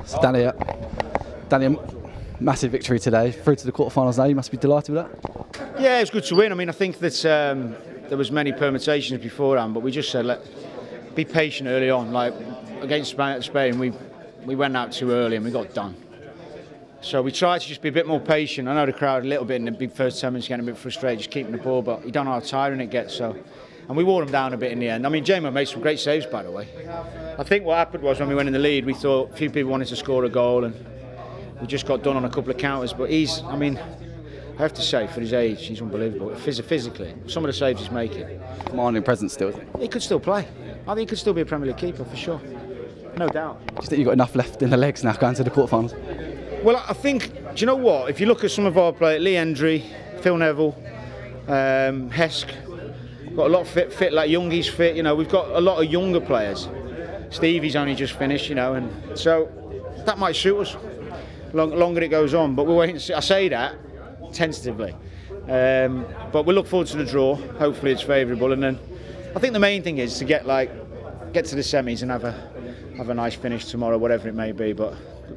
So Danny, massive victory today, through to the quarterfinals now. You must be delighted with that. Yeah, it's good to win. I mean, I think that there was many permutations beforehand, but we just said, be patient early on. Like against Spain, we went out too early and we got done. So we tried to just be a bit more patient. I know the crowd a little bit in the big first 10 minutes getting a bit frustrated, just keeping the ball, but you don't know how tiring it gets. And we wore them down a bit in the end. I mean, Jamo made some great saves, by the way. I think what happened was when we went in the lead, we thought a few people wanted to score a goal, and we just got done on a couple of counters. But I mean, I have to say, for his age, he's unbelievable. Physically, some of the saves he's making. Commanding presence still, isn't he? He could still play. I think he could still be a Premier League keeper, for sure. No doubt. Do you think you've got enough left in the legs now going to the quarterfinals? Well, I think, do you know what? If you look at some of our players, Lee Hendry, Phil Neville, Hesk, got a lot fit like Youngie's fit. You know, we've got a lot of younger players. Stevie's only just finished, you know, and so that might suit us. Longer it goes on, but we're waiting to see. I say that tentatively, but we'll look forward to the draw. Hopefully, it's favourable, and then I think the main thing is to get to the semis and have a nice finish tomorrow, whatever it may be. But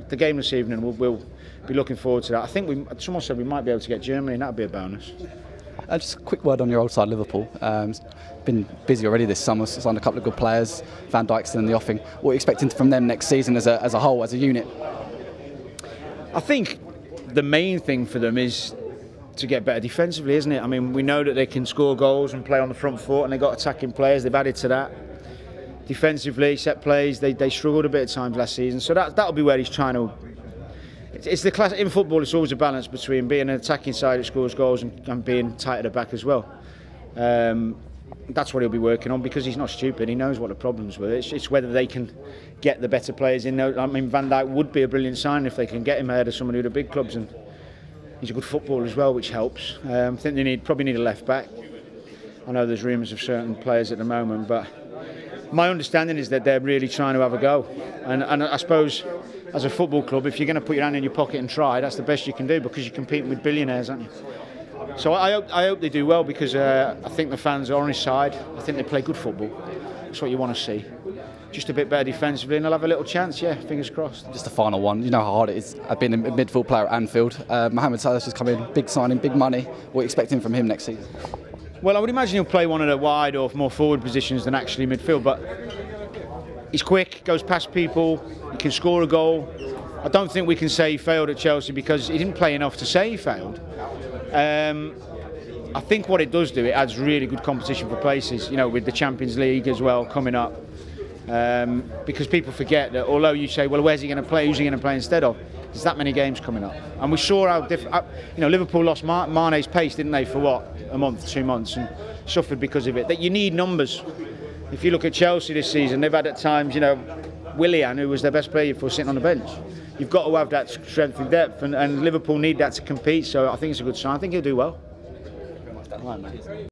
the game this evening, we'll be looking forward to that. I think someone said we might be able to get Germany, and that'd be a bonus. Just a quick word on your old side, Liverpool. Been busy already this summer, signed a couple of good players. Van Dijk's still in the offing. What are you expecting from them next season as a whole, as a unit? I think the main thing for them is to get better defensively, isn't it? I mean, we know that they can score goals and play on the front foot, and they've got attacking players. They've added to that. Defensively, set plays, they struggled a bit at times last season. So that'll be where he's trying to. It's the class in football. It's always a balance between being an attacking side that scores goals and being tight at the back as well. That's what he'll be working on, because he's not stupid. He knows what the problems were. It's whether they can get the better players in. I mean, Van Dijk would be a brilliant sign if they can get him ahead of some of the big clubs, and he's a good footballer as well, which helps. I think they probably need a left back. I know there's rumours of certain players at the moment, but my understanding is that they're really trying to have a go. And I suppose, as a football club, if you're going to put your hand in your pocket and try, that's the best you can do, because you're competing with billionaires, aren't you? So I hope they do well, because I think the fans are on his side. I think they play good football. That's what you want to see. Just a bit better defensively, and they'll have a little chance, yeah, fingers crossed. Just a final one. You know how hard it is. I've been a midfield player at Anfield. Mohamed Salah's just come in, big signing, big money. What are you expecting from him next season? Well, I would imagine he'll play one of the wide or more forward positions than actually midfield, but he's quick, goes past people, he can score a goal. I don't think we can say he failed at Chelsea, because he didn't play enough to say he failed. I think what it does do, it adds really good competition for places, you know, with the Champions League as well coming up. Because people forget that although you say, well, where's he going to play, who's he going to play instead of, there's that many games coming up. And we saw how you know, Liverpool lost Mane's pace, didn't they, for what, a month, 2 months, and suffered because of it. That you need numbers. If you look at Chelsea this season, they've had at times, you know, Willian, who was their best player for, sitting on the bench. You've got to have that strength and depth, and Liverpool need that to compete, so I think it's a good sign. I think he'll do well. Right, man.